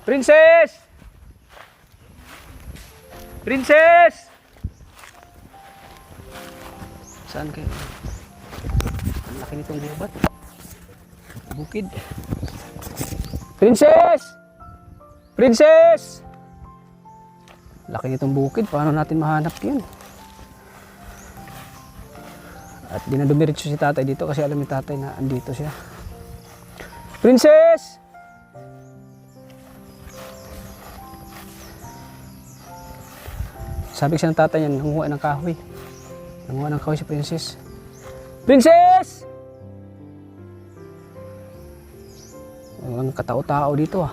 Princess! Princess! Saan kayo? Ang laki nitong gubat. Bukid. Princess! Princess! Laki nitong bukid. Paano natin mahanap yun? At di na dumiretso si tatay dito kasi alam ni tatay na andito siya. Princess! Sabi siya ng tatay niya, nanguha ng kahoy. Nanguha ng kahoy si Princess. Princess! Ang katao-tao dito ah.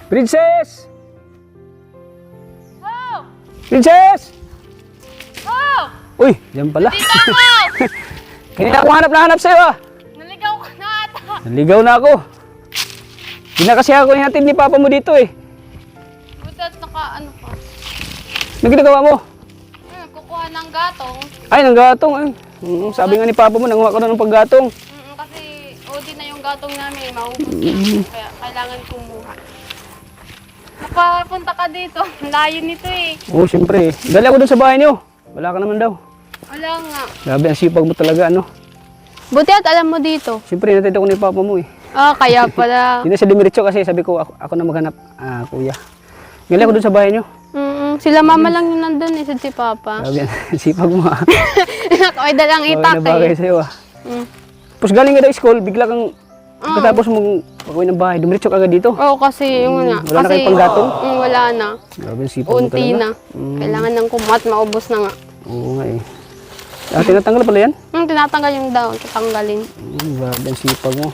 Princess! Oh! Princess! Oh! Uy, yan pala. Dito ako! Kanina ako hanap sa'yo ah. Naligaw ko na ata. Naligaw na ako. Hindi na kasi ako ihatid ni Papa mo dito eh. Butat naka-ano pa. Ano ginagawa mo? Kukuha ng gatong. Ay, ng gatong. Ay. Sabi nga ni Papa mo, nanguha ko na ng paggatong. Kasi OD na yung gatong namin. Maubos na. Kaya kailangan kumuha. Napapunta ka dito. Layo nito eh. Oo, siyempre. Dali ako dun sa bahay niyo. Wala ka naman daw. Wala nga. Grabe, ang sipag mo talaga, ano? Buti at alam mo dito. Siyempre, natid ako ni Papa mo eh. Ah, kaya pala. Hindi na siya dumiretso kasi sabi ko, ako na maghanap, kuya. Dali ako dun sa bahay niyo. Sila mama lang yung nandun eh, si Papa. Grabe, ang sipag mo ah. Nakaway dalang itak Bagay na bagay eh. sa'yo ah. Tapos galing ka daw school, bigla kang pagkatapos mong pag-uwi ng bahay, dumiretso ka agad dito. Oo, kasi yung nga. Wala na kayong panggatong? Wala na. Grabe, ang sipag mo Unti talaga. na. Kailangan ng kumat, maubos na nga. Oo nga eh. Tinatanggal pala yan? Tinatanggal yung daon, tatanggalin. Grabe, ang sipag mo.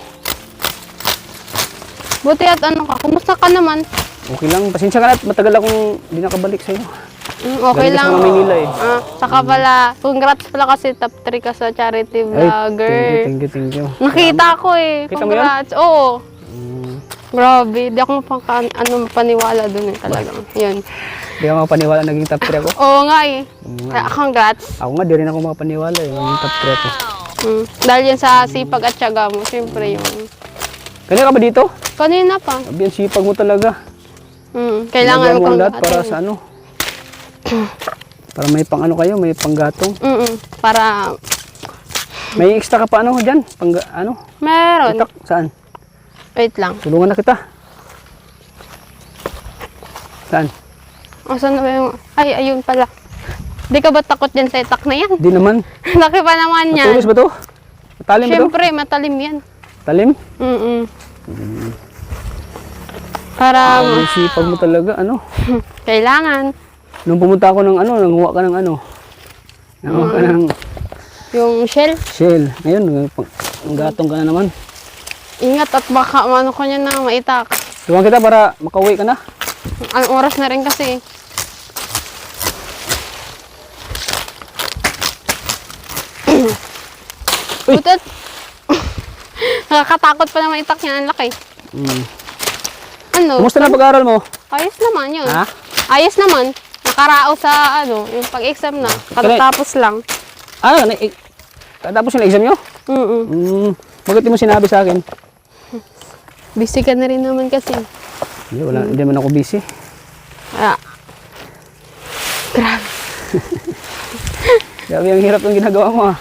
Buti at ano ka, kumusta ka naman? Okay lang, pasensya ka na at matagal akong hindi nakabalik sa'yo. Okay Galing lang. ka sa Manila eh. Saka pala, congrats pala kasi top 3 ka sa charity vlogger. Thank you. Nakita ko eh. Kita mo yun? Congrats. Oo. Grabe, di ako mapaniwala dun eh talagang. Yun. Hindi ako makapaniwala naging top 3 ako. Oo nga eh. Congrats. Ako nga, di rin ako makapaniwala eh. Naging top 3 ako. Dahil yan sa sipag at tiyaga mo, syempre yung... Kanina ka ba dito? Kanina pa. Sabi, ang sipag mo talaga. Kailangan Ginagawa mo mo kang lahat para sa ano. Para may pang ano kayo, may panggatong. Para... May extra ka pa ano dyan? Ano? Meron. Itak, saan? Wait lang. Tulungan na kita. Saan? Asan na ba yung... Ay, ayun pala. Di ka ba takot dyan sa itak na yan? Di naman. Laki pa naman yan. Matulis ba to? Matalim ba to? Syempre, matalim yan. Talim? Para... Ang sipag mo talaga, ano? Kailangan. Nung pumunta ako ng ano, nanguha ka ng ano? Nanguha ka ng Yung shell. shell. Ngayon, gatong ka na naman. Ingat at baka ano ko niya na maitak. Tulungan kita para makauwi ka na. Ang oras na rin kasi. Butot. Nakakatakot pa naman itak niya. Ang laki. Ano? Kumusta na pag-aaral mo? Ayos naman yun. Ha? Ayos naman. Nakarao sa ano, yung pag-exam na. Katatapos lang. Ah, tapos yung exam nyo? Bakit di mo sinabi sa akin? Busy ka na rin naman kasi. Hindi naman ako busy. Grabe. Grabe, ang hirap ng ginagawa mo ah.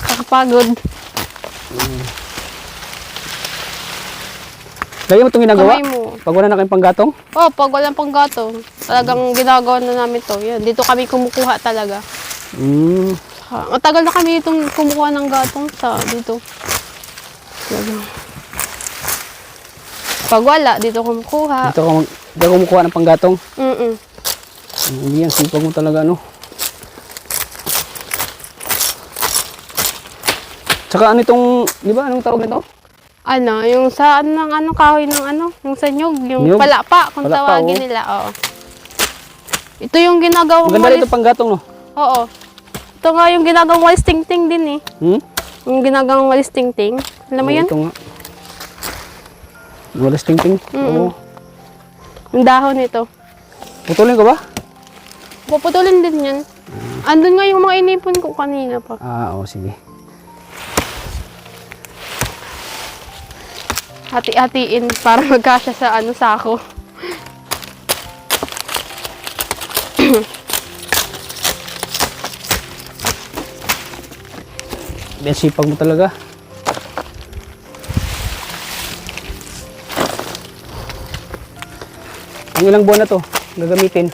Kakapagod. Lagi mo itong ginagawa? Kamay mo. Pag wala na kayong panggatong? Oh, pag walang panggatong, talagang ginagawa na namin to. Yan, dito kami kumukuha talaga. Matagal na kami itong kumukuha ng gatong sa dito. Pag wala, dito kumukuha. Dito ka kumukuha ng panggatong? Hindi yan, sipag mo talaga ano. Tsaka ano itong, di ba, anong tawag nito? Ano, yung sa ano, ng ano, kahoy ng ano, yung sa nyug, yung Nyug? palapa, kung Palapa, tawagin oo. nila, oo. Ito yung ginagawang Maganda rin itong panggatong, no? Oo. Ito nga yung ginagawang walis ting-ting din eh. Yung ginagawang walis ting-ting. Alam mo yan? Ito nga. Walis ting-ting. Oo. Yung dahon nito. Putulin ko ba? Puputulin din yan. Andun nga yung mga inipon ko kanina pa. Oo, sige. Hati-hatiin para magkasya sa ano, sako. Yan, sipag mo talaga. Ang ilang buwan na to gagamitin?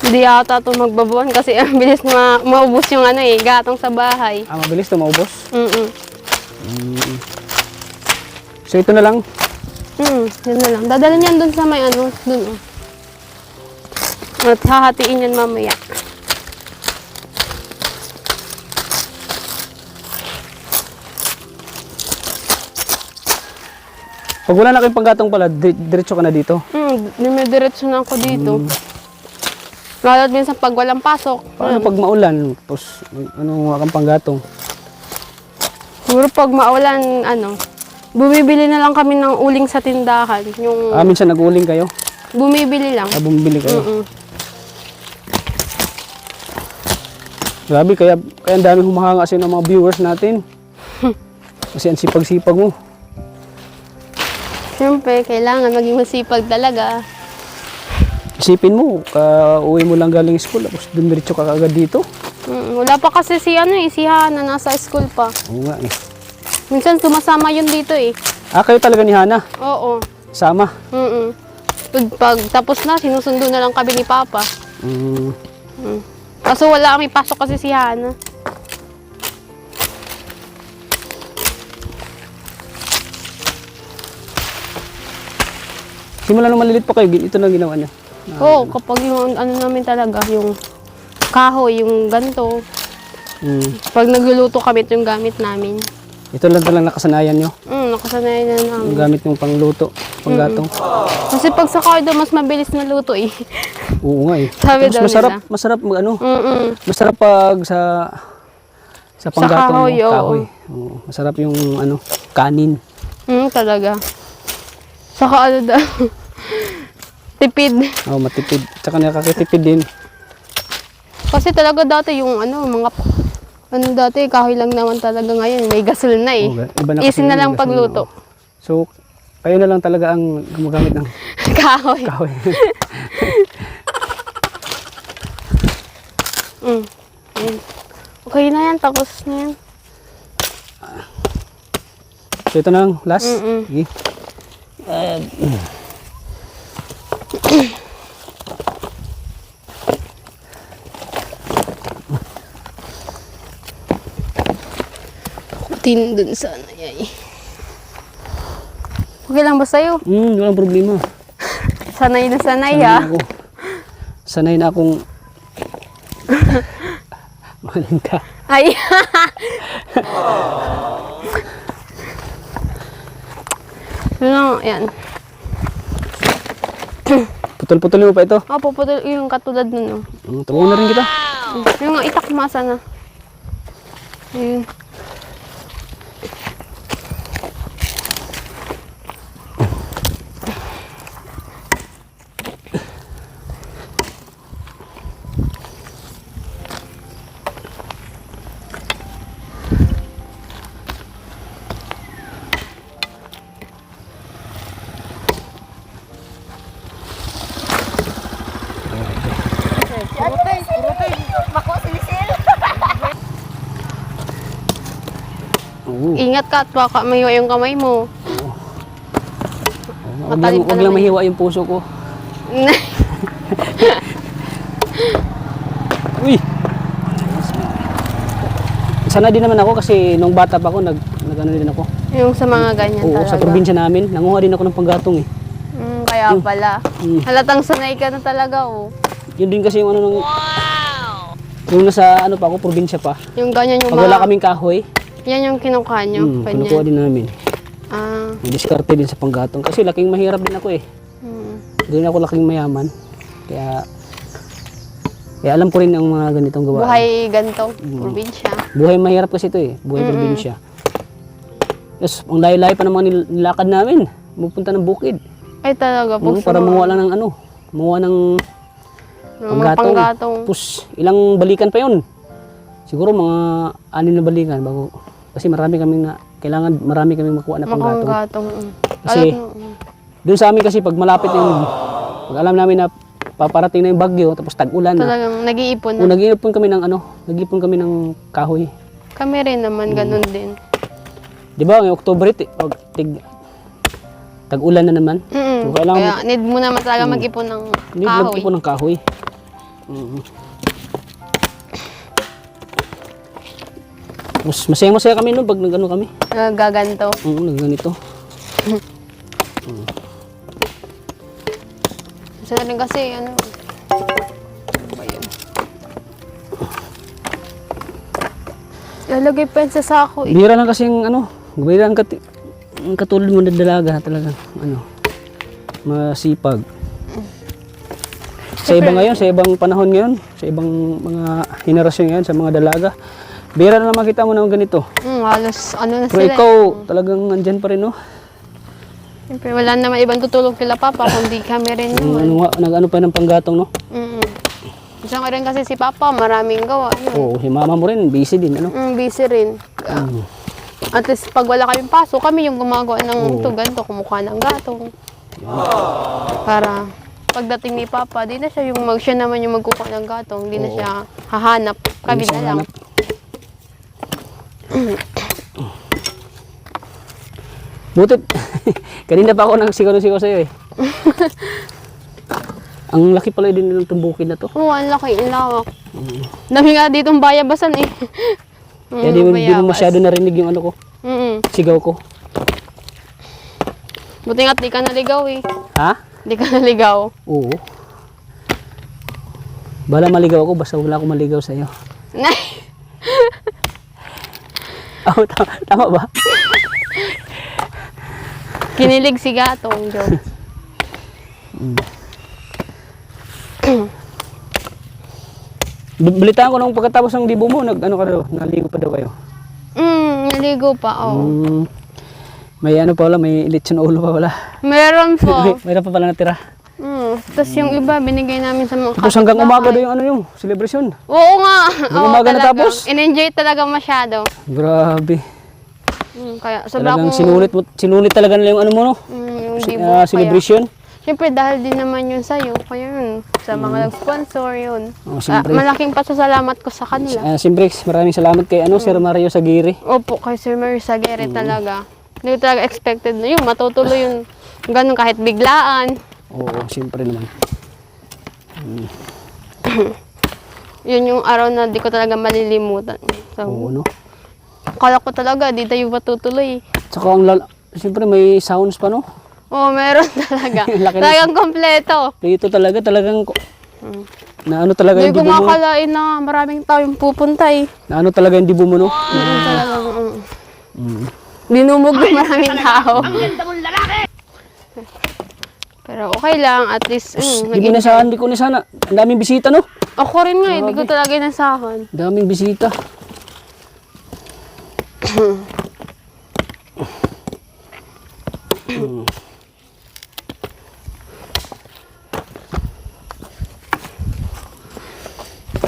Hindi ata ito magbabuan kasi ang bilis maubos yung ano eh, gatong sa bahay. Mabilis to maubos? So ito na lang? Yun na lang. Dadala niyan dun sa may ano, dun oh. At hahatiin yan mamaya. Pag wala na kayong panggatong pala, diretso ka na dito? Dumidiretso na ako dito. Lalo't minsan pag walang pasok. Paano pag maulan? Tapos, ano, wala kang panggatong? Siguro pag maulan, ano, bumibili na lang kami ng uling sa tindahan. Yung Minsan nag-uuling kayo? bumibili lang. Bumibili kayo? Grabe, kaya ang dami humahanga sa'yo ng mga viewers natin. Kasi ang sipag-sipag mo. Siyempre, kailangan maging masipag talaga. Isipin mo, uwi mo lang galing school, tapos dumiretso ka agad dito. Wala pa kasi si ano eh, si Hana, nasa school pa. Oo nga eh. Minsan sumasama yun dito eh. Kayo talaga ni Hana? Oo. Sama? Pag tapos na, sinusundo na lang kami ni Papa. Kaso wala kami pasok kasi si Hana. Simula nung malilit pa kayo, ito lang ginawa niya. Oo, kapag yung ano namin talaga, yung kahoy, yung ganto. Pag nagluluto kami, ito yung gamit namin. Ito lang talagang nakasanayan nyo? Nakasanayan na namin. Yung gamit yung pangluto, panggatong? Kasi pag sa kahoy daw, mas mabilis na luto eh. Oo nga eh. Sabi Tapos daw nila. masarap ano? Masarap pag sa panggatong kahoy, mo, oo. kahoy. Oo, masarap yung ano, kanin. Talaga. Saka ano daw, tipid. Oh, matipid. Tsaka nakakatipid din. Kasi talaga dati yung mga dati kahoy lang naman talaga, ngayon may gasol na eh. Oh, iba na Easy kasi na lang yung gasol, pagluto. oh. So, kayo na lang talaga ang gumagamit ng Kahoy. kahoy. Ayun. Okay na yan, tapos na yan. So, ito na ang last. Sige. Tin dun sana yay. Okay lang ba sa'yo? Walang problema. Sanay na sanay Sanay ha. na ako. Sanay na akong mahalin ka. Ay. Yun lang, yan. Putol-putulin mo pa ito. Puputol yung katulad nun. Tulungan na rin kita. Yung nga itakmasa na. Ayun. Oo. Ingat ka at baka mahiwa yung kamay mo. Matalim pa Huwag lang naman. mahiwa yung puso ko. Uy! Sana din naman ako kasi nung bata pa ako, nag-ano din ako. Yung sa mga ganyan Oo, talaga. sa probinsya namin, nanguha din ako ng panggatong eh. Kaya pala. Halatang sanay ka na talaga oh. Yun din kasi yung ano nung... Yung nasa ano pa ako, probinsya pa. Yung ganyan yung Pag wala kaming kahoy, yan yung kinukuha nyo. kinukuha din namin. Ah. May diskarte din sa panggatong. Kasi laking mahirap din ako eh. Doon ako laking mayaman. Kaya alam ko rin ang mga ganitong gawain. Buhay ganito, probinsya. Buhay mahirap kasi ito eh. Buhay probinsya. Yes, ang layo-layo pa ng mga nilakad namin. Pupunta ng bukid. Ay talaga po. Para manguha lang ng ano. Manguha ng panggatong. Panggatong. Tapos ilang balikan pa yun. Siguro mga 6 na balikan bago. Kasi marami kaming makuha na panggatong. Panggatong. Kasi doon sa amin kasi pag malapit yung pag alam namin na paparating na yung bagyo tapos tag-ulan na. Talagang nag-iipon na. Nag-iipon kami ng nag-iipon kami ng kahoy. Kami rin naman, ganun din. 'Di ba, ngayong October tag-ulan na naman. So, Kaya need mo naman talaga mag-ipon ng kahoy. Mag-ipon ng kahoy. Masaya kami noon pag nag-ano kami. Gaganto. Nagganito. Sa rin kasi, ano ba yun? Lalagay pa yun sa sako eh. Bira lang kasi yung bira ang katulad mo na dalaga na talagang masipag. Sa iba ngayon, sa ibang panahon ngayon, sa ibang mga henerasyon ngayon, sa mga dalaga, bira na makita mo na ganito. Halos ano na Pero sila. ikaw, talagang nandyan pa rin, no? Siyempre, wala naman ibang tutulog kila Papa, kundi kami rin naman. Nag-ano pa ng panggatong, no? Gusto ko rin kasi si Papa, maraming gawa. Yun. Oo, si mama mo rin, busy din, ano? Busy rin. At least pag wala kaming paso, kami yung gumagawa ng ganito, kumukuha ng gatong. Para pagdating ni Papa, di na siya siya naman yung magkukuha ng gatong, di na siya hahanap. Kami na lang. Butit. Kanina pa ako nang sigaw sa'yo eh. Ang laki pala din ng bukid na to. Oo, ang laki, ang lawak. Dami nga ditong bayabasan eh. Kaya di mo masyado narinig yung ano ko, sigaw ko. Buti nga't di ka naligaw eh. Ha? Di ka naligaw. Oo. Bala maligaw ako, basta wala akong maligaw sa'yo. Oh, tama ba? Kinilig si Gatong, Joe. Balitaan ko nung pagkatapos ng libo mo, naligo pa daw kayo. Naligo pa, oo. May ano pa wala, may lechon ulo pa wala. Meron po. Mayroon pa pala natira. Tapos yung iba, binigay namin sa mga Tapos hanggang kapitbahay. umaga daw yung ano yung celebration. Oo nga. Hanggang Oo, umaga talaga. natapos? In-enjoy talaga masyado. Grabe. Kaya sobra Talagang akong... sinulit talaga nila yung ano mo no? yung dibo. Celebration. Siyempre, dahil din naman yun sa'yo. Kaya yun, sa mga nag-sponsor yun. Siyempre. Malaking pasasalamat ko sa kanila. Siyempre, maraming salamat kay Sir Mario Sagiri. Opo, kay Sir Mary Sagere talaga. Hindi ko talaga expected na yun. Matutuloy yung ganun kahit biglaan. Oo, siyempre naman. Yun yung araw na di ko talaga malilimutan. So, Oo, no? akala ko talaga, di tayo matutuloy. Tsaka siyempre may sounds pa no? Oo, meron talaga. Laki na- Talagang kompleto. Dito talagang na ano talaga Hindi yung ko dibo mo. makakalain na maraming tao yung pupunta eh. Na ano talaga yung dibo mo no? Talagang, dinumog ng maraming tao. Pero okay lang, at least, Di ko nasahan. Ang daming bisita no? ako rin nga, hindi ko talaga inasahan. Daming bisita.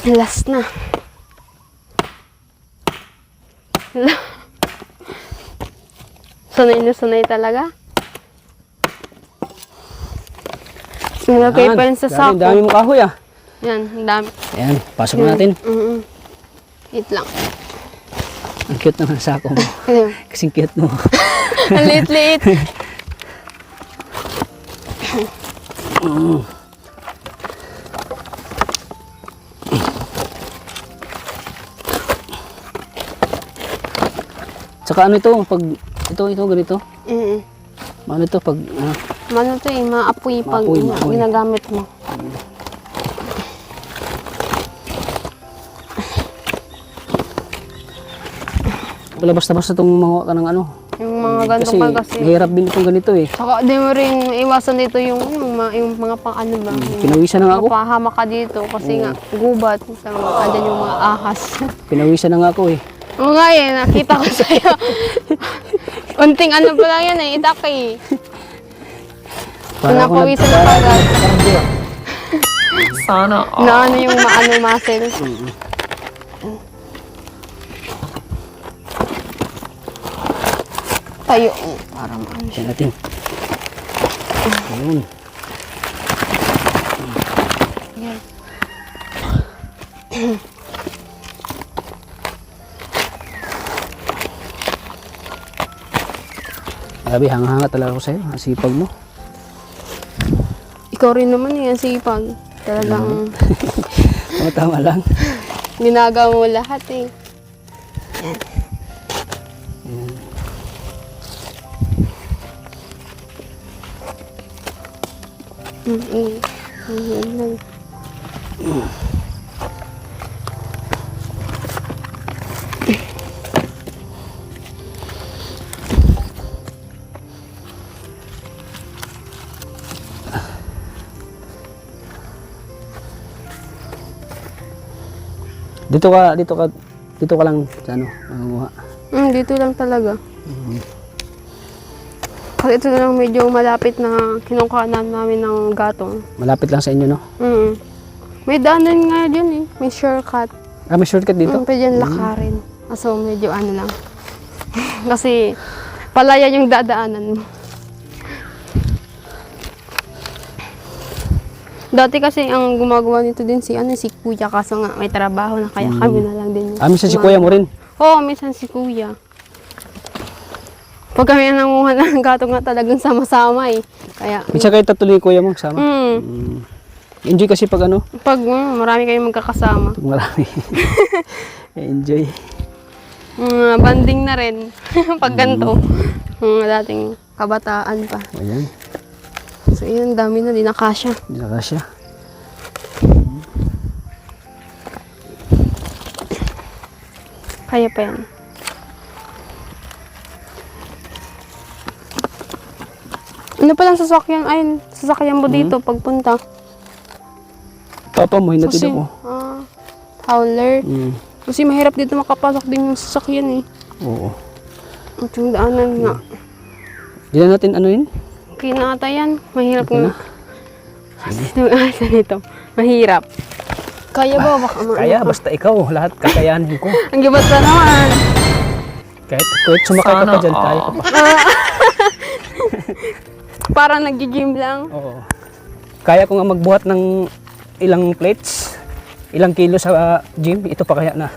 Last na. Sanay na sanay talaga. Nilagay pa yun sa sako. Dami mo kahoy ah. Yan, ang dami. Ayan, pasok natin. Wait lang. Ang cute ng sako mo. Kasing cute mo. Ang liit-liit. Tsaka ano ito, pag ito ganito. Ano ito pag Ano to eh, maapoy pag Maapoy. ginagamit mo. palabas na basta itong mga ka ng ano. Yung mga ganito kasi. Mahirap din itong ganito eh. Saka di mo rin iwasan dito yung mga pang ano ba. Pinawisan na nga ako. Mapahama ka dito kasi nga gubat. Andyan yung mga ahas. Pinawisan na nga ako eh. Oo nga eh, nakita ko sa'yo. Unting ano pa lang yan eh, itak eh. Pinapawisan na kagad. Sana all. Na ano yung maano muscle. Tayo. Parang ano siya. Yan natin. Ayun. Yan. Grabe, hanga-hanga talaga ako sa'yo. Ang sipag mo. Ikaw rin naman eh, ang sipag. Talagang Tama lang. ginagawa mo lahat eh. Yan. Yan lang. Dito ka lang sa ano, mangunguha. Dito lang talaga. Kasi ito na lang medyo malapit na kinukuhanan namin ng gatong. Malapit lang sa inyo, no? May daanan nga dyan eh. May shortcut. Ah, may shortcut dito? Pwede yan lakarin. So medyo ano lang. Kasi palaya yung dadaanan mo. Dati kasi ang gumagawa nito din si Kuya, kaso nga may trabaho na kaya kami na lang din. Ah, minsan si kuya mo rin? Oo, minsan si Kuya. Pag kami nanguha ng gatong nga talagang sama-sama eh. Kaya, Minsan kayo tatuloy kuya mo, sama? Enjoy kasi pag ano? pag marami kayong magkakasama. Pag marami. Enjoy. Banding na rin. Pag ganito. Dating kabataan pa. Ayan, So yun, dami na, di na kasya. hindi na kasya. Kaya pa yan. Ano palang sasakyan mo dito pagpunta? Papa mo, hinatid Kasi, ako. howler. Kasi mahirap dito makapasok din yung sasakyan eh. Oo. At yung daanan nga. Di na natin ano yun? Okay na ata yan. Mahirap Okay na. Asa nito. Mahirap. Kaya ba? Baka Kaya, basta ikaw. Lahat kakayanin ko. Ang gibat na naman. Kahit sumakay ka pa dyan, kaya ka pa. Parang nag-gym lang. Oo. Kaya ko nga magbuhat ng ilang plates, ilang kilo sa gym. Ito pa kaya na.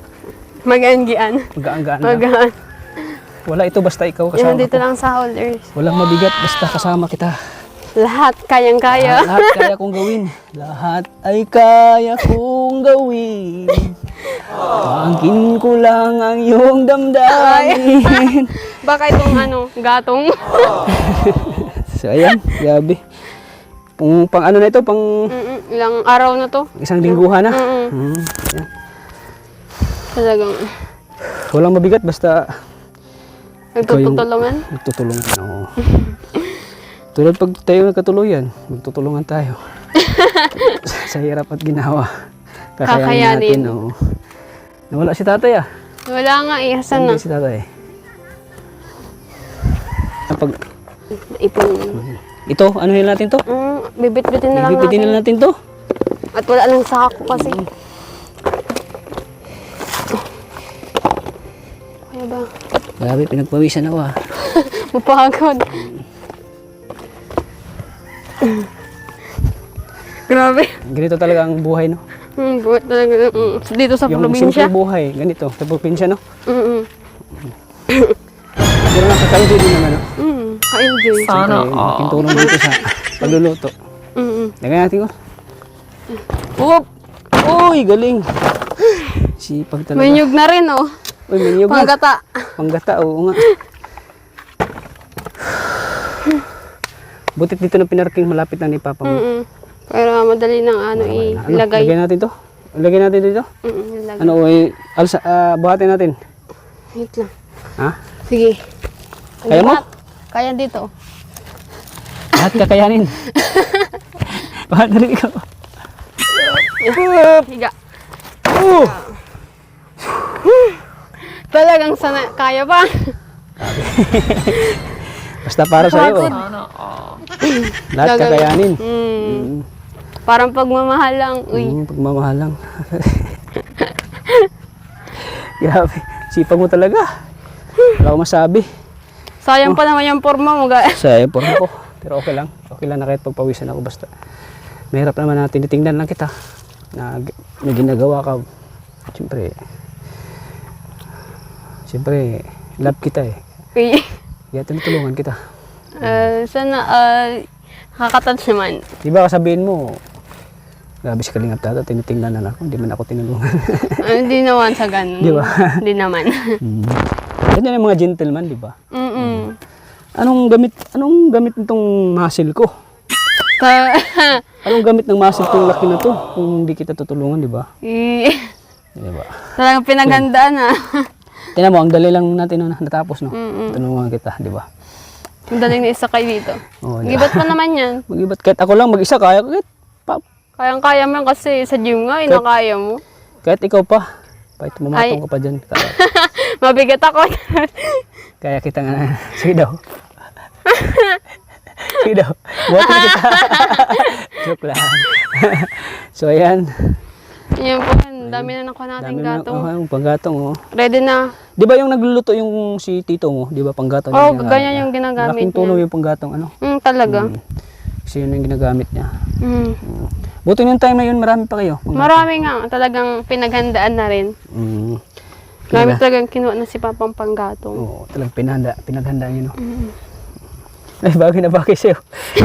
Magaan-gian. Magaan-gaan lang. Magaan. Wala ito, basta ikaw Yan, kasama dito ko. lang sa holders. Walang mabigat, basta kasama kita. Lahat kayang-kaya. Lahat kaya kong gawin. Lahat ay kaya kong gawin. Pangkin ko lang ang iyong damdamin. Baka itong gatong. So ayan, gabi. Pang ano na ito, pang Ilang araw na to. isang lingguhan na. Mm-mm. Ayan. Talagang Walang mabigat, basta nagtutulungan. magtutulungan. Oo. Tulad pag tayo nagkatuluyan, magtutulungan tayo. Sa hirap at ginawa. Kakayanin. natin. Oo. Nawala si tatay ah. Wala nga eh. Asan na? Hindi si tatay. Pag, ito, ano yun natin to? Bibit-bitin na lang Bibitin natin. na natin to. At wala lang sako kasi. Kaya ba? Grabe, pinagpawisan ako ah. Mapagod. Grabe. Ganito talaga ang buhay, no? Buhat talaga. Dito sa Yung probinsya. simple buhay, ganito, sa probinsya, no? Mm-mm. Pero nakaka-enjoy din naman, no? Ka-enjoy. Sana, malaking tulong dito sa pagluluto. Lagay natin ko. Whoop! Uy, galing! Sipag talaga. May nyug na rin, oh. Uy, may niyog na. Panggata. Panggata, oo nga. Butit dito na pinarking malapit na ni Papa mo. Pero madali nang ilagay. Lagay natin to. Lagay natin dito. Ilagay. Ano, buhatin natin. Wait lang. Ha? Sige. Kaya mo? Kaya dito. Lahat kakayanin. Bahat na rin ikaw. Higa. Oh! Talagang sana kaya ba? Basta para sa iyo. Lahat kakayanin. Parang pagmamahal lang. Uy. Pagmamahal lang. Grabe. Sipag mo talaga. Wala akong masabi. Sayang pa naman yung forma mo, guys. Sayang po ako. Pero okay lang. Okay lang na kahit pagpawisan ako basta. Mahirap naman na tinitingnan lang kita. Na may ginagawa ka. Siyempre, love kita eh. Uy. Kaya tinutulungan kita. Sana, nakakatouch naman. Di ba kasabihin mo, grabe si Kalingap Tata, tinitingnan na ako. Hindi man ako tinulungan. Hindi naman sa ganun. Di ba? Hindi naman. Ganyan yung mga gentleman, di ba? Anong gamit nitong muscle ko? Anong gamit ng muscle kong laki na to kung hindi kita tutulungan, di ba? Di ba? Talagang pinaghandaan ah. Tingnan mo, ang dali lang natin no, natapos, no? Tulungan kita, di ba? Ang daling na isa kayo dito. Oo, Gibat pa naman yan. Mag-ibat, kahit ako lang mag-isa, kaya ko, Kayang-kaya mo yan kasi sa gym nga, nakaya mo. kahit ikaw pa, kahit mamatong ka pa dyan, kaya, Mabigat ako. kaya kita nga, sige daw. Sige daw, buhatin kita. Joke lang. So, ayan. Yan po, ang dami na nakuha natin gatong. Yung panggatong, oh. Ready na. Di ba yung nagluluto yung si tito mo, di ba panggatong? Oo, ganyan yung ginagamit Malaking tulong yung panggatong, ano? Talaga. Kasi yun yung ginagamit niya. Mm. Buti yung time na yun, marami pa kayo. Marami nga, talagang pinaghandaan na rin. Marami talagang kinuha na si Papang panggatong. Oo, talagang pinaghandaan yun, no? Ay, bagay na bagay sa'yo.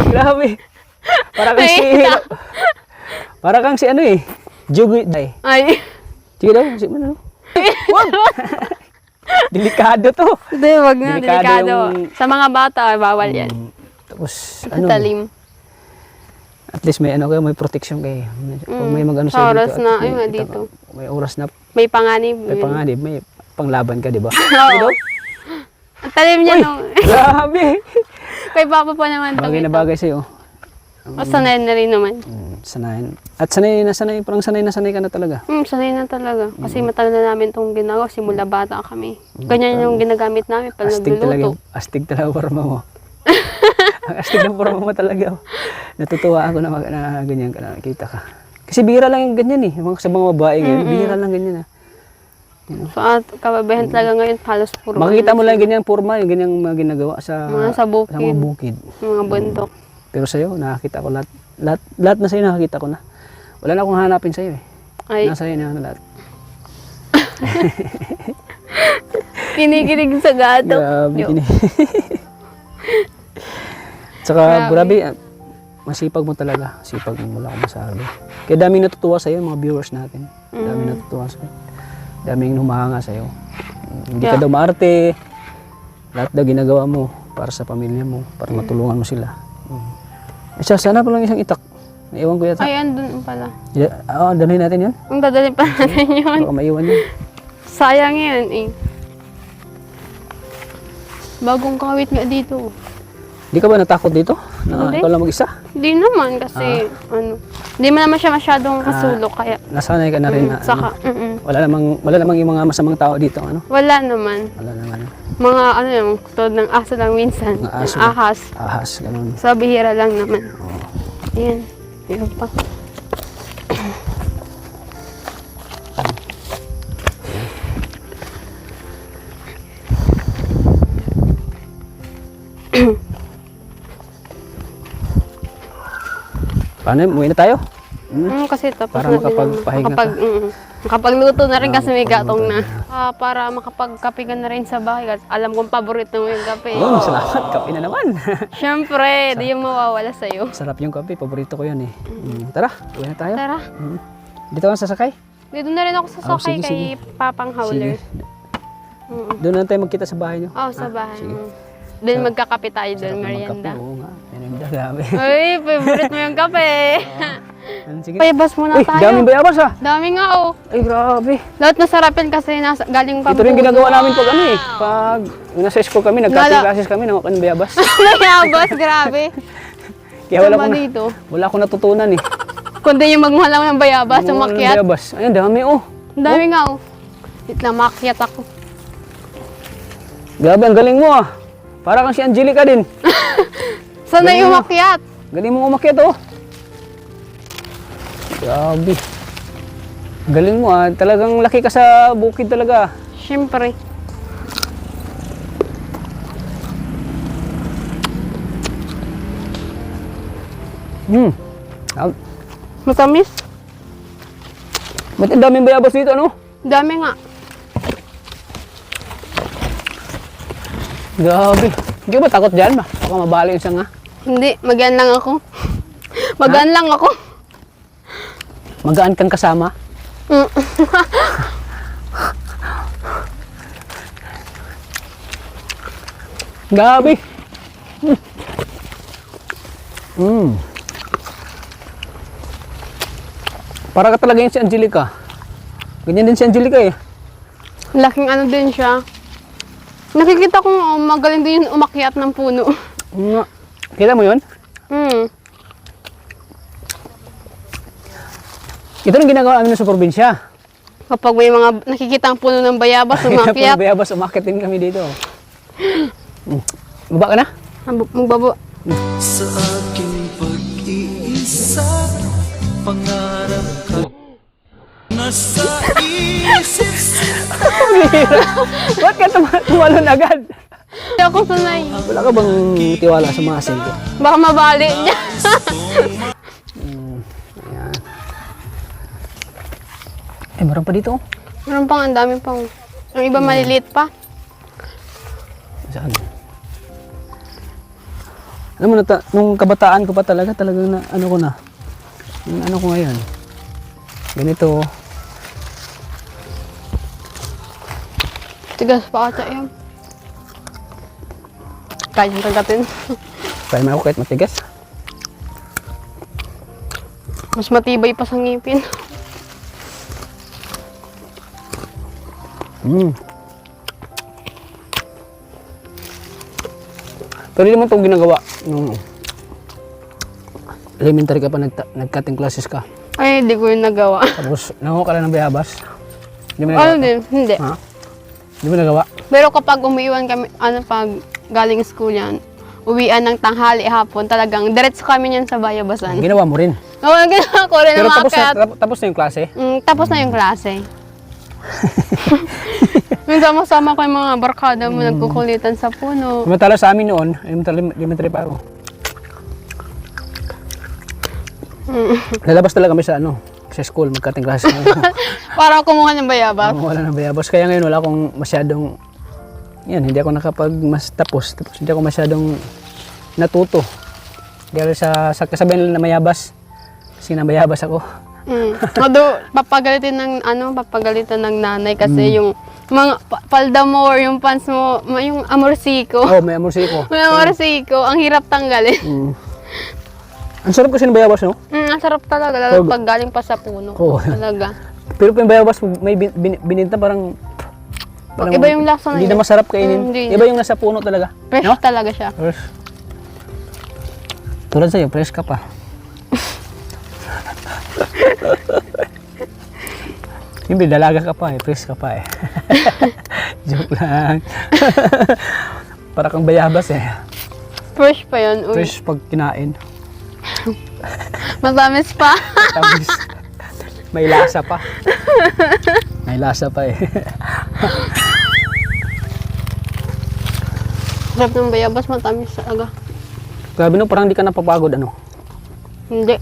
Grabe. Para kang si, para kang si ano eh, Jugoy Day. Ay. Sige daw, si ano? Wag! Delikado to. Hindi, wag na, Delikado delikado. yung- Sa mga bata, bawal yan. Tapos, Talim. at least may ano kayo, may protection kayo. Kung may mag-ano Sa sa'yo oras dito, na, at ayun nga may- dito. May oras na, May panganib. may panganib, may panglaban ka, di ba? Oo. Ang talim niya, Uy! no? Grabe! Kay Papa pa naman. Bagay na bagay sa'yo. O, sanay na rin naman. Sanayin. At sanay na sanay, parang sanay na sanay ka na talaga. Sanay na talaga. Kasi matagal na namin itong ginagawa. Simula bata kami. Ganyan yung ginagamit namin pag Astig talaga, nagluluto. astig talaga forma mo. Ang astig ng forma mo talaga. Oh. Natutuwa ako na ganyan ka, nakikita ka. Kasi bihira lang yung ganyan eh. Sa mga babae ngayon, bihira lang ganyan ah. So, at kababayan talaga ngayon, halos puro. Makikita mo lang yung ganyang forma, yung ganyang mga ginagawa sa Sa bukid. sa mga bukid. Mga bundok. Pero sa'yo, nakakita ko lahat na sa'yo nakakita ko na. Wala na akong hanapin sa'yo eh. Ay, Nasa sa'yo na lahat. kinikilig sa gato. Grabe. Yo. Tsaka, grabe, masipag mo talaga. Sipag mo, wala akong masabi. Kaya daming natutuwa sa'yo, mga viewers natin. Daming natutuwa sa'yo. Daming humahanga sa'yo. Hindi ka daw maarte. Lahat daw ginagawa mo para sa pamilya mo, para matulungan mo sila. Sana pa lang isang itak. Naiwan ko yata. Ay, andun pala. Oo, dalhin natin yan. Ang dadalhin pa natin yun. Baka maiwan yan. Sayang yan eh. Bagong kawit nga dito. Di ka ba natakot dito? Na Hindi. ikaw lang mag-isa? Hindi naman kasi, hindi mo naman siya masyadong kasulok kaya. Nasanay ka na rin na, Saka, wala namang yung mga masamang tao dito, ano? wala naman. Wala naman. Mga yung tulad ng aso lang minsan. Mga aso. Ahas. Ahas, ganun. Sa bihira lang naman. Yan. Yan pa. Paano, umuwi na tayo? Kasi tapos Para na din makapagpahinga ka. makapagluto na rin kasi may gatong na. Para makapagkape ka na rin sa bahay. Kasi alam kong paborito mo yung kape. Oh, salamat. Kape na naman. Siyempre, di yung mawawala sa'yo. Sarap yung kape. Paborito ko yan eh. Tara, uwi na tayo. Tara. Dito ka na sasakay? Dito na rin ako sasakay sige, kay Papang Howler. Doon na tayo magkita sa bahay nyo. Oo, sa bahay. sige. Doon magkakape tayo doon, Sarap na merienda. magkape. Oo nga. Merienda, grabe. Uy, favorite mo yung kape. Sige. Payabas muna Uy, tayo. daming bayabas ah. Dami nga oh. Ay, grabe. Lahat na sarapin kasi galing pa. Ito rin ginagawa namin pag ano eh. Pag nasa school kami, nagka-classes classes kami, nangakan bayabas. Payabas, grabe. Kaya wala Sama ko dito. wala akong natutunan eh. Kundi yung magmahalaw ng bayabas, Mga umakyat. bayabas. Ayun, dami oh. Ang dami nga oh. Wait lang, makyat ako. Grabe, ang galing mo ah. Para kang si Angelica din. Sana yung umakyat. Galing mo umakyat oh. Grabe. Galing mo ah. Talagang laki ka sa bukid talaga. Siyempre. Matamis? Ba't ang daming bayabas dito ano? Dami nga. Grabe. Hindi ka ba takot dyan? Baka mabali yung sanga. Hindi, magaan lang ako. Magaan lang ako. Magaan kang kasama. Grabe. Para ka talaga yung si Angelica. Ganyan din si Angelica eh. Laking ano din siya. Nakikita ko magaling din yung umakyat ng puno. Nga. Kita mo yun? Ito yung ginagawa namin sa probinsya. Kapag may mga nakikita ang puno ng bayabas, umakyat. Pag bayabas, umakit din kami dito. Baba ka na? Magbabo. Sa aking pag-iisa, pangarap ka nasa isip. Ba't ka tumalon agad? Hindi ako sanay. Wala ka bang tiwala sa mga asin ko? Baka mabali niya. Ayan. Eh, meron pa dito. Meron pang ang dami pang. Yung iba maliliit pa. Saan? Alam mo, nung kabataan ko pa talagang na, ano ko na. Yung ano ko ngayon. Ganito. Tigas pa ata yan. Kayang kagatin. Kaya may ako kahit matigas. Mas matibay pa sa ngipin. Pero hindi mo itong ginagawa. Nung elementary ka pa, nag-cutting classes ka. Ay, hindi ko yun nagawa. Tapos, nanguha ka lang ng bayabas. Hindi mo Ano nagawa. din? Hindi. Ha? Hindi mo nagawa. Pero kapag umiiwan kami, pag galing school yan, uwian ng tanghali hapon, talagang diretso kami niyan sa Bayabasan. Ginawa mo rin. Oo, ginawa ko rin Pero ang tapos maakyat. tapos na yung klase. Tapos na yung klase. Minsan masama ko yung mga barkada mo nagkukulitan sa puno. Samantala sa amin noon, elementary pa ako. Lalabas talaga kami sa sa school, magkating klase. Para kumuha ng bayabas. Wala nang bayabas. Kaya ngayon wala akong masyadong, hindi ako tapos hindi ako masyadong natuto. Dahil sa kasabihan nila na mayabas, kasi nabayabas ako. Papagalitin ng nanay kasi yung mga palda mo or yung pants mo, yung amorsiko. Oh, may amorsiko. May amorsiko, ang hirap tanggalin. Ang sarap kasi ng bayabas, no? Ang sarap talaga, lalo pag galing pa sa puno. Oo. Talaga. Pero yung bayabas, may bininta parang Iba yung lasa na hindi yun. na masarap kainin. Hindi. Iba yung nasa puno talaga. Fresh No? talaga siya. Fresh. Tulad sa'yo, fresh ka pa. Siyempre, dalaga ka pa fresh ka pa Joke lang. Para kang bayabas Fresh pa yun. Uy. Fresh pag kinain. Matamis pa. Tapos, may lasa pa. May lasa pa Sarap ng bayabas, matamis talaga. Grabe no, parang hindi ka napapagod Hindi.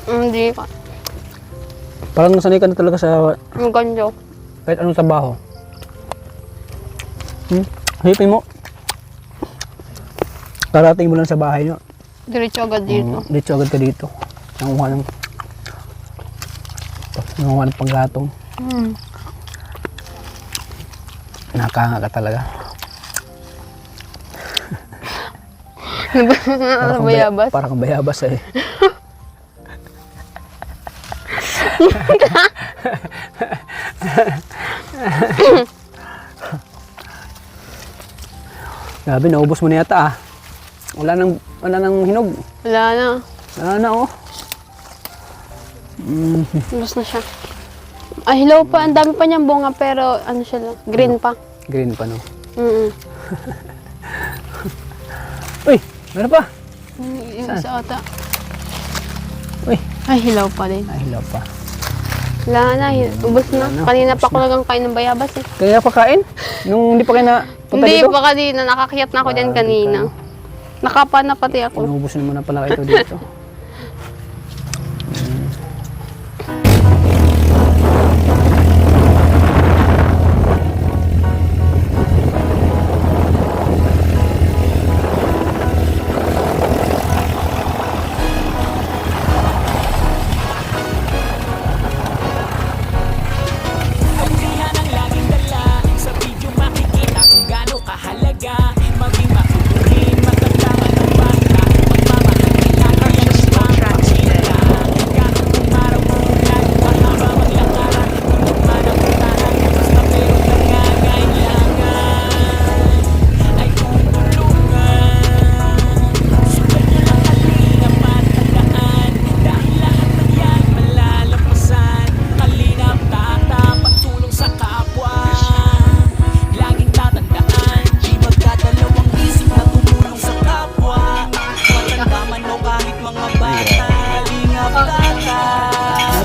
Hindi pa. Parang nasanay ka na talaga sa Ang ganyo. kahit anong trabaho. Hipin mo. Karating mo lang sa bahay nyo. Diretso agad dito. Dito agad ka dito. Nanguha ng panggatong. Nakakanga ka talaga. Bayabas. Para kang bayabas Grabe, naubos mo na yata Wala nang hinog. Wala na. Wala na Ubus na siya. Ay, hilaw pa. Ang dami pa niyang bunga pero ano siya lang. Green pa. Green pa no. Uy, meron pa. Yung isa ata. Uy, Ay, hilaw pa din. ay hilaw pa. Wala na. Ubus na. Kanina pa ako nagang kain ng bayabas Kaya pa kain? Nung hindi pa kayo punta Hindi dito? pa kanina. Nakakiyat na ako dyan kanina. Nakapa na pati ako. Inuubusin mo na pala kayo dito.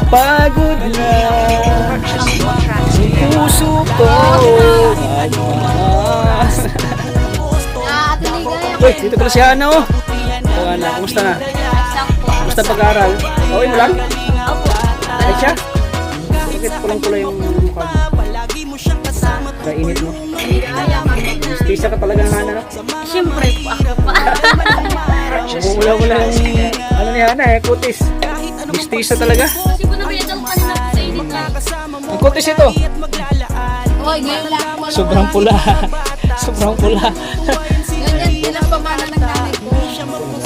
Pagod na puso ko. Uy, dito pala si Ana Ana, kumusta na? Kumusta pag-aaral? Okay mo lang? Ay siya? Bakit pulang-pula yung mukha mo? Kainit mo? Stisa ka talaga ng Ana, no? Siyempre po ako pa. Mula-mula yung ni Ana kutis. Mistisa talaga. Kasi po nabili ng kanina sa init na. Ang kutis ito. Oy, ngayon lang po. Sobrang pula. Sobrang pula. Ganyan, pinapamana ng nanay ko.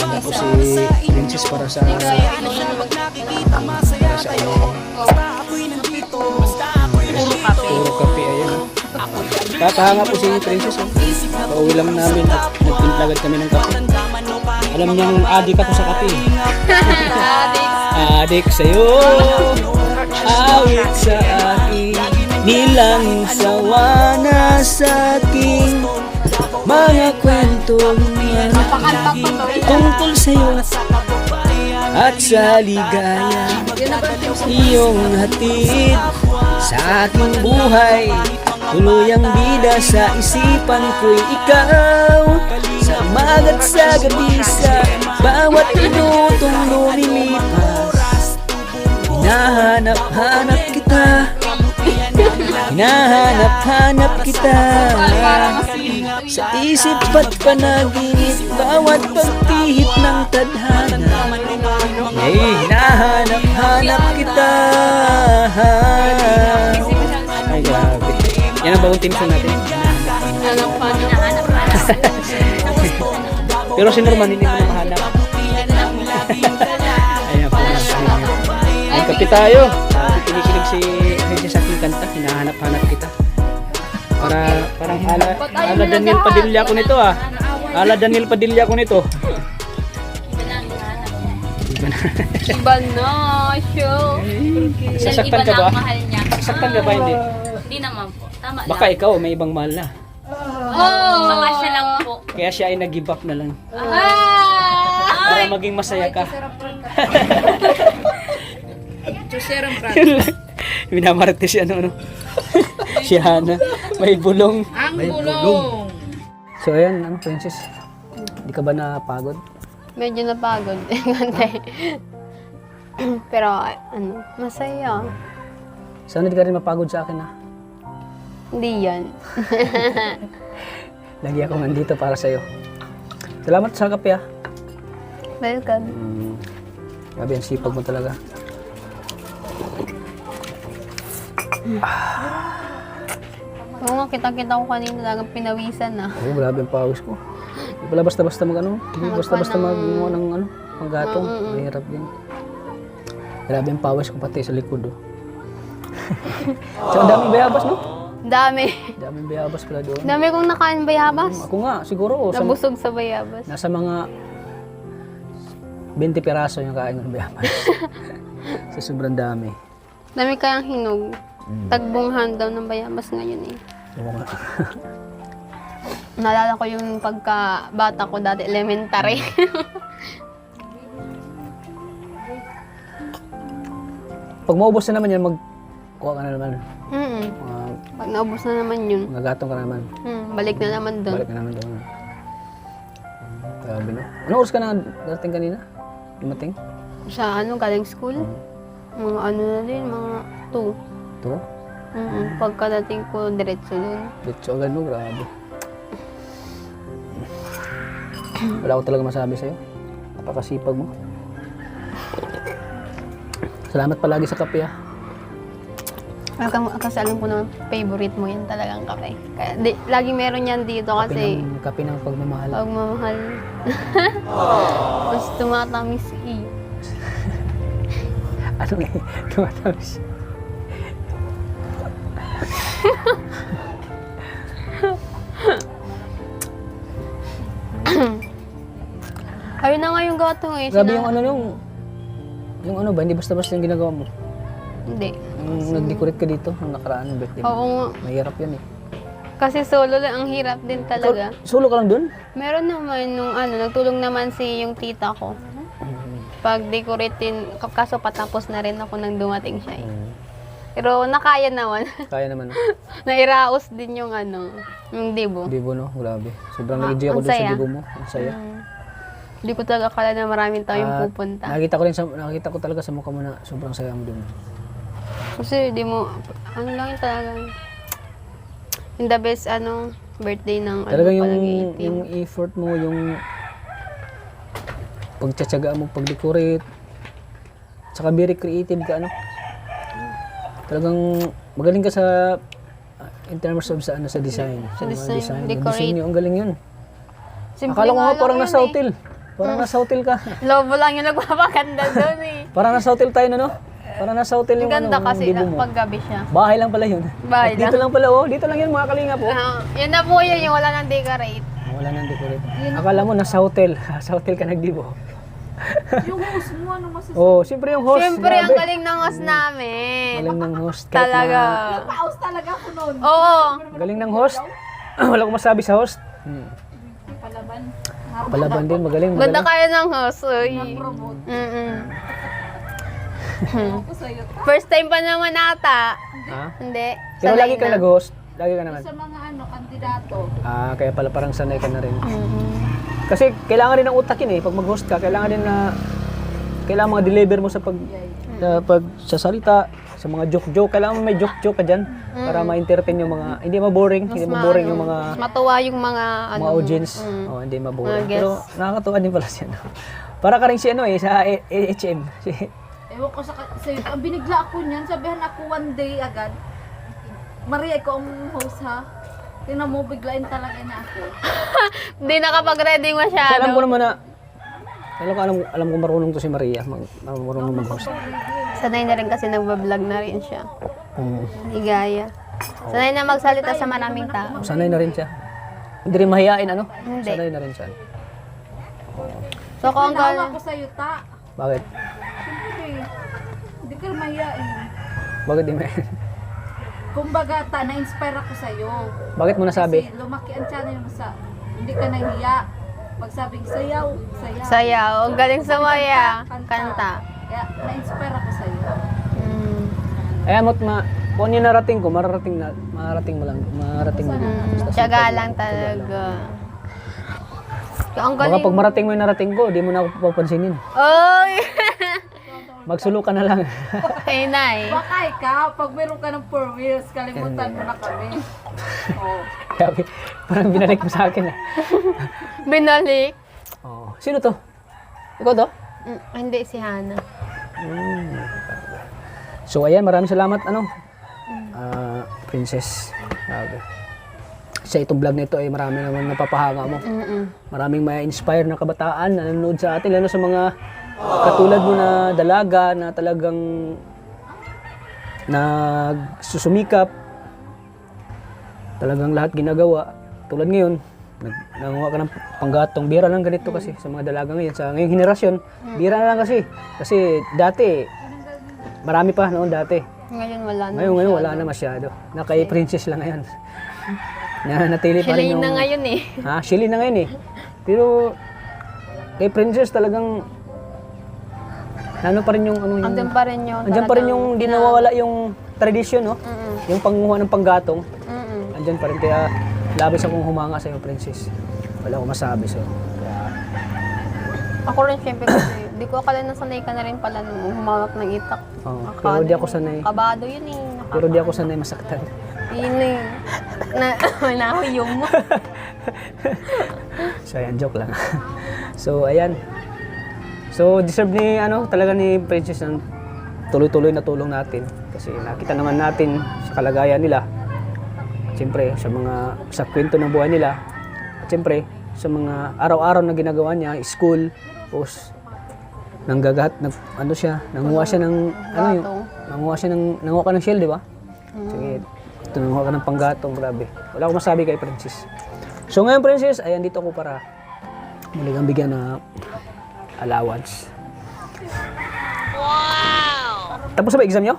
Ako si Princess para sa puro kape. Ayan. Tatahanga po si Princess. Pauwi lang namin at nagtimplagad kami ng kape. Alam niyang adik ako sa kape. Adik sa'yo, awit sa akin, nilang sawa na sa akin. mga kwentong tungkol sa'yo at sa ligaya iyong hatid sa aking buhay. Tuloy ang bida sa isipan ko'y ikaw, sa umagat sa gabi, sa bawat minutong lumilipas. Hinahanap-hanap kita, hinahanap-hanap kita, sa isip at panaginip, bawat pagtihip ng tadhana, ay hinahanap-hanap kita. Ay, grabe. Yan ang bagong team song natin. Pero si Norman hindi mo na mahanap. Ayan po. Ay, kapi tayo. Kinikilig si sa aking kanta. Hinahanap-hanap kita. Parang ala Daniel Padilla ko nito ah. Ala Daniel Padilla ko nito. Iba na, show. Sasaktan ka ba? Mahal niya. Sasaktan ka ba hindi? Hindi naman po. Tama Baka ikaw may ibang mahal na. Oh! Mga siya lang po. Kaya siya ay nag-give up na lang. Ah! Para maging masaya ka. Yun lang. Minamarte si ano. Si Hana. May bulong. May bulong. So ayan, Princess. Hindi ka ba napagod? Medyo napagod. Pero, masaya. Sana di ka rin mapagod sa akin ha. Hindi yan. Lagi ako nandito para sa'yo. Salamat sa kape ha. Welcome. Grabe, ang sipag mo talaga. Oo nga, kita-kita ko kanina talagang pinawisan na. Oo, grabe ang pawis ko. Hindi pala basta-basta Hindi basta-basta mag-mo ng panggatong. Mahirap din. Grabe ang pawis ko pati sa likod oh. Tsaka daming bayabas no? Dami. Daming bayabas pala doon. Dami kong nakain bayabas. Ako nga, siguro. Oh, Nabusog sa bayabas. nasa mga 20 piraso yung kain ng bayabas. Sa sobrang dami. Dami kayang hinog. Tagbunghan daw ng bayabas ngayon eh. Oo nga. Naalala ko yung pagka-bata ko dati, elementary. Pag maubos na naman yan, magkuha ka na naman. Pag naubos na naman yun, Magagatong ka na naman. balik na naman doon. Balik ka naman doon. Grabe no. Ano oras ka na dating kanina? Dumating? Sa galing school. Mga na din, mga 2. Ito? Pagkadating ko, diretso doon. Dito agad mo, grabe. Wala ko talaga masabi sa'yo. Napakasipag mo. Salamat palagi sa kape ah. Kasi alam ko na favorite mo yan talagang kape. Kaya, lagi meron yan dito kasi Kape ng pagmamahal. pagmamahal. Mas tumatamis eh. Ano eh? Tumatamis. Ayun na nga yung gatong eh. Grabe yung yung ano ba, hindi basta-basta yung ginagawa mo. Hindi. Yung nag-decorate ka dito, nung nakaraan ng birthday mo. Oo nga. Mahirap yan eh. Kasi solo lang, ang hirap din talaga. Solo ka lang dun? Meron naman nung nagtulong naman yung tita ko. Pag-decorate din, kaso patapos na rin ako nang dumating siya eh. Pero nakaya naman. Kaya naman. Nairaos din yung yung dibo. Dibo no, grabe. Sobrang nag-enjoy ako ang dun sa saya. dibo mo. Ang saya. Hindi ko talaga akala na maraming tao yung pupunta. Nakita ko talaga sa mukha mo na sobrang saya mo dun. Kasi di mo, lang yun talaga. Yung the best, birthday ng Talagang palagi 18. yung effort mo, yung pagtsatsaga mo, pag-decorate. Tsaka very creative ka, Talagang magaling ka sa in terms of sa design. Sa mga design, Yung decorate. disenyo, ang galing yun. Simple Akala ko nga lang parang yun nasa eh. hotel. Parang nasa hotel ka. Lobo lang yung nagpapaganda doon eh. Parang nasa hotel tayo no? Parang nasa hotel yung Ang ganda yung kasi dibo mo. paggabi siya. Bahay lang pala yun. Bahay At dito lang pala, dito lang yun mga kalinga po. Yun na po yun, yung wala nang decorate. Wala nang decorate. Akala mo nasa hotel. Sa hotel ka nagdibo. Yung host mo, ano masasabi? Oh, siyempre yung host. Siyempre, ang grabe. galing ng host namin. Galing ng host. Kahit Talaga. Paus talaga ako noon. Oo. Galing ng host. Wala akong masabi sa host. Palaban din, magaling, Ganda magaling. kayo ng host. Uy. Promote Mm-mm. ako sa'yo. First time pa naman ata. Ha? Hindi. Pero Sanay lagi ka na. nag-host. Lagi ka naman. Sa mga kandidato. Kaya pala parang sanay ka na rin. Mm-mm. Kasi kailangan rin ng utak yun eh. Pag mag-host ka, kailangan din na kailangan mga deliver mo sa pagsasalita, sa mga joke-joke. Kailangan mo may joke-joke ka dyan para ma-entertain yung mga, hindi ma-boring, hindi ma-boring yung mga Mas matuwa yung mga ano. audience. Mm. Oh, hindi ma-boring. Mga guests. Pero nakakatuwa din pala siya. No? Para ka rin si ano eh, sa HM. Ewan ko sa'yo. Ang binigla ako niyan, sabihan ako one day agad. Maria, ikaw ang host ha. Tingnan mo, biglain talaga na ako. Hindi nakapag-ready Kasi masyado. alam ko naman na, alam ko marunong to si Maria. Marunong mag-host. Sanay na rin kasi nagbablog na rin siya. Mm. Higaya. Sanay na magsalita sa maraming tao. Sanay na rin siya. Hindi rin mahihain ano? Hindi. Sanay na rin siya. So kung Nawa ko sa'yo, ta. Bakit? Siyempre, hindi ka mahiyain. Bakit di mahihain? Kumbaga, ta, na-inspire ako sa'yo. Bakit mo nasabi? Kasi lumaki ang channel mo sa, hindi ka nahiya. Pagsabing sayaw, sayaw. sayaw, ang galing sumaya, kanta. Kaya, na-inspire ako sa'yo. Mm. Eh, kung ano yung narating ko, mararating mo lang. Mararating mo. Basta Tiyaga simple lang talaga. Ang Baka galing. pag marating mo yung narating ko, di mo na ako papansinin. Oy! Magsulo ka na lang. Hey, Nay. Baka ikaw, pag meron ka ng 4 wheels, kalimutan mo na kami. Oh. Sabi, parang binalik mo sa akin. Binalik. Oh. Sino to? Ikaw to? Hindi, si Hana. So ayan, maraming salamat Princess. Sabi. Sa itong vlog na ito ay marami naman napapahanga mo. Maraming ma-inspire na kabataan na nanonood sa atin, lalo sa mga katulad mo na dalaga na talagang nagsusumikap. Talagang lahat ginagawa. Tulad ngayon, nanguha ka ng panggatong. Bira lang ganito kasi sa mga dalaga ngayon. Sa ngayong henerasyon, bira na lang kasi. Kasi dati, marami pa noon dati. Ngayon wala na. Ngayon wala na masyado. Na kay Princess lang ngayon. Na natili pa rin Shilane yung... na ngayon eh. Ha? Shilane na ngayon eh. Pero kay Princess talagang ano pa rin yung ano yung... Andun pa rin yun. Andyan pa rin yung di nawawala yung tradisyon, no? Yung panguha ng panggatong. Andyan pa rin. Kaya labis akong humanga sa iyo, Princess. Wala akong masabi sa'yo. Kaya Ako rin siyempre kasi, di ko akala na sanay ka na rin pala nung humawak ng itak. pero di ako sanay. Kabado yun eh. Pero di ako sanay masaktan. Yun eh. Nahuyong mo. So ayan, joke lang. So ayan. So deserve ni talaga ni Princess ng tuloy-tuloy na tulong natin kasi nakita naman natin sa kalagayan nila. Siyempre sa kwento ng buhay nila. At siyempre sa mga araw-araw na ginagawa niya, school, post nanggagahat, nanguha siya ng nanguha ka ng shell, di ba? Sige, nanguha ka ng panggatong, grabe. Wala akong masabi kay Princess. So ngayon, Princess, ayan dito ako para muli kang bigyan na allowance. Wow! Tapos na ba exam nyo?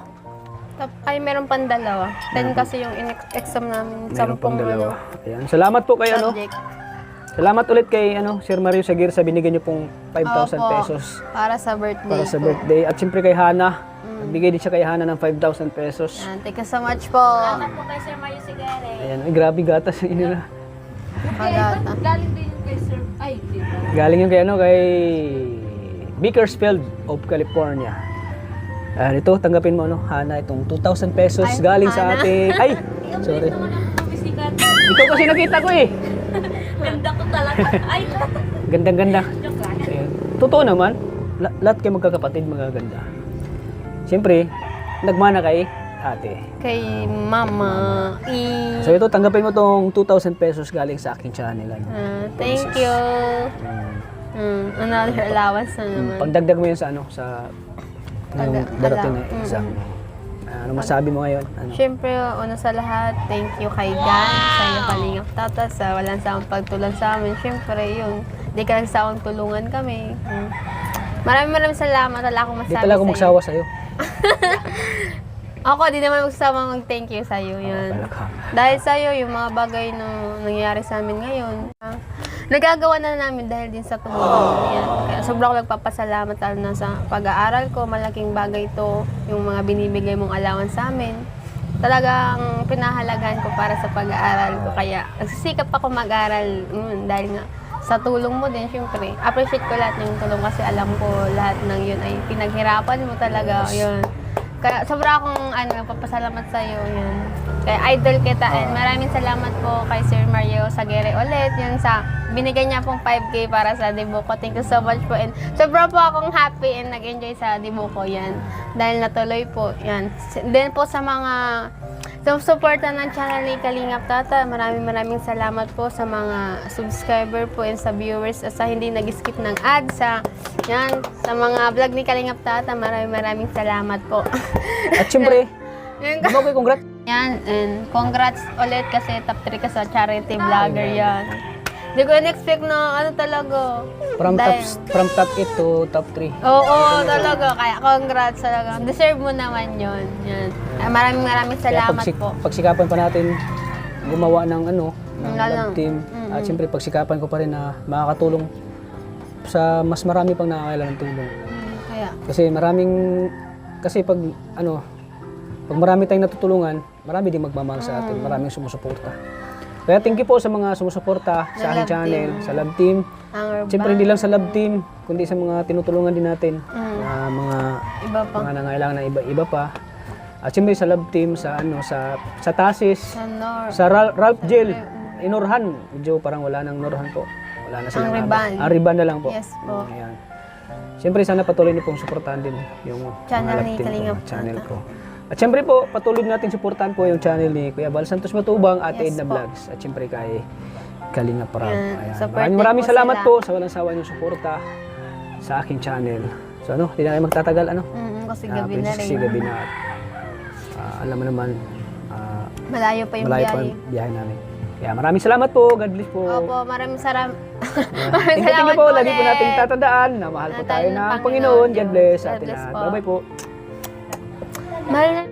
Ay, meron pang dalawa. 10 kasi yung exam namin. Meron pang 10 dalawa. Ayan. Salamat po kay subject. Salamat ulit kay Sir Mario Sagir sa binigyan niyo pong 5,000 Opo, pesos para sa birthday para sa ko. birthday. At siyempre kay Hana, nagbigay din siya kay Hana ng 5,000 pesos. Thank you so much po. Po kay Sir Mario Sigare. Ayan, ay, grabe gatas yun nila. Pagata. Galing din yung kay Sir, ay, di ba? Galing yung kay Bakersfield of California. Ito, tanggapin mo Hana, itong 2,000 pesos Ay, galing sa Hana. ating... Ay! Sorry. Bisikat. Ikaw kasi nakita ko eh. Ganda ko talaga. Ay, Gandang-ganda. joke lang. Ayan. Totoo naman, lahat kayo magkakapatid magaganda. Siyempre, nagmana kay ate. Kay Mama. So ito, tanggapin mo tong 2,000 pesos galing sa aking channel. Thank you. Another allowance na naman. Pagdagdag mo yun sa sa yung darating na exam. Ano masabi mo ngayon? Siyempre, una sa lahat, thank you kay God, sa iyo Kalingap Tata, sa walang sawang pagtulong sa amin. Siyempre, yun, di ka nagsawang tulungan kami. Maraming salamat. Wala akong Di masabi talaga ako sa'yo. magsawa sa'yo. Ako, di naman magsama mag-thank you sa'yo. Yun. Talaga. Dahil sa'yo, yung mga bagay na nangyayari sa amin ngayon. nagagawa na namin dahil din sa tumulong yan. Kaya sobrang nagpapasalamat lalo na sa pag-aaral ko. Malaking bagay ito, yung mga binibigay mong allowance sa amin. Talagang pinahalagahan ko para sa pag-aaral ko. Kaya nagsisikap ako mag-aral dahil nga sa tulong mo din, syempre. Appreciate ko lahat ng tulong kasi alam ko lahat ng yun ay pinaghirapan mo talaga. Yun. Kaya sobra akong papasalamat sa iyo yun. Kaya idol kita and maraming salamat po kay Sir Mario Sagere ulit yun sa binigay niya pong 5K para sa Dibuko. Thank you so much po and sobra po akong happy and nag-enjoy sa Dibuko yan dahil natuloy po yan. Then po sa mga suporta ng channel ni Kalingap Tata, maraming salamat po sa mga subscriber po and sa viewers sa hindi nag-skip ng ads sa mga vlog ni Kalingap Tata. Maraming salamat po. At syempre, okay, congrats. Yan, and congrats ulit kasi top 3 ka sa charity vlogger yan. Hindi ko in-expect na talaga. From top 8 to top 3. Oo, talaga. Kaya congrats talaga. Deserve mo naman yun. Yan. Maraming salamat po. Pagsikapan pa natin gumawa ng ng Lang. love team. At syempre pagsikapan ko pa rin na makakatulong sa mas marami pang nakakailangan ng tulong. Kaya. Kasi pag marami tayong natutulungan, marami din magmamahal sa atin, maraming sumusuporta. Kaya thank you po sa mga sumusuporta sa aking channel, sa Love Team. Siyempre hindi lang sa Love Team, kundi sa mga tinutulungan din natin, na mga Iba pa. mga nangailangan na iba pa. At siyempre sa Love Team, sa Tasis, sa Ralph Gel, Inorhan. Medyo parang wala nang Norhan po. Wala na silang Riban. Riban na lang po. Yes po. Ayan. Siyempre sana patuloy niyo pong suportahan din yung Channel mga Love ni Team ko, Kalingap channel Tata. ko. At siyempre po, patuloy natin suportahan po yung channel ni Kuya Bal Santos Matubang, Ate Yes Edna po. Vlogs. At siyempre kay Kalingap Parab. Yan. Ayan. Support Maraming din po salamat sila. po sa walang sawa niyong suporta sa aking channel. So hindi na kayo magtatagal Kasi gabi na Kasi rin. gabi na. At, alam mo naman, Malayo pa yung malayo pa biyahe. ang biyahe namin. Kaya maraming salamat po. God bless po. Opo, maraming salamat. Thank you po. Lagi po nating tatandaan na mahal po tayo ng Panginoon. God bless sa God atin bless lahat. po. Bye-bye po. Mahal na